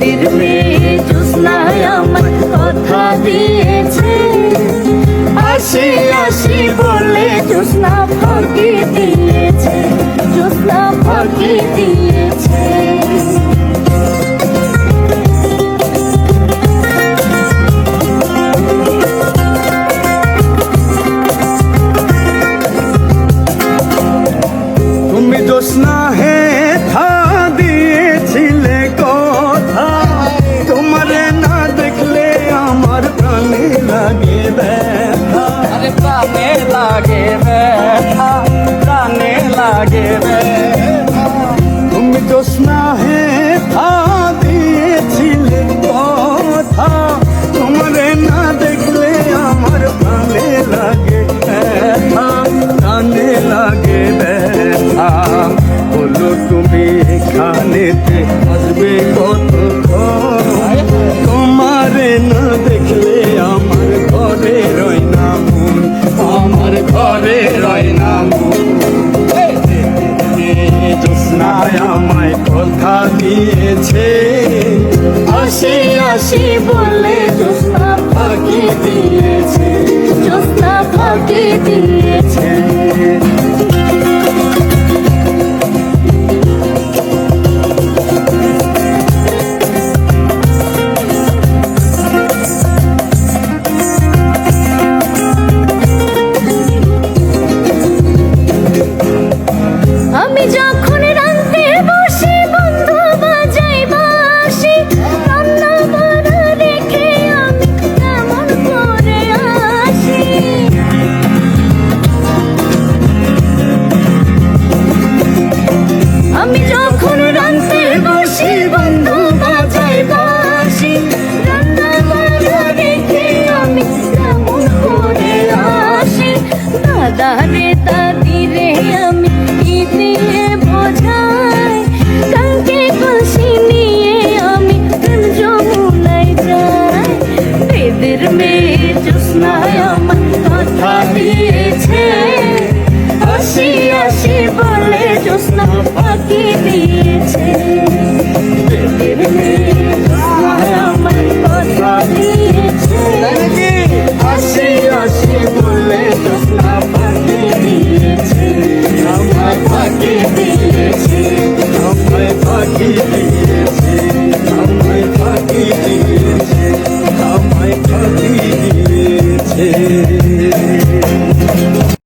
মনের মেয়ে জ্যোৎস্নায় আমায় কথা দিয়েছে, আসি আসি বলে জ্যোৎস্না ফাঁকি দিয়েছে, জ্যোৎস্না ফাঁকি দিয়েছে। তুমি জ্যোৎস্না হে থা দিয়েছিলে কথা, তোমারে না দেখলে আমার প্রাণে লাগে ব্যথা, আরে প্রাণে লাগে ব্যথা, প্রাণে লাগে ব্যথা। তুমি জ্যোৎস্না হে থা দিয়েছিলে কথা, তোমারে না দেখলে আমার প্রাণে লাগে ব্যথা, প্রাণে লাগে ব্যথা। বলো তুমি এখানেতে আসবে কতক্ষণ, তোমারে না দেখলে আমার ঘরে রয় না মন, আমার ঘরে রয় না মন। জ্যোৎস্নায় আমায় কথা দিয়েছে, আসি আসি বলে জ্যোৎস্না ফাঁকি দিয়েছে, জ্যোৎস্না ফাঁকি দিয়েছে।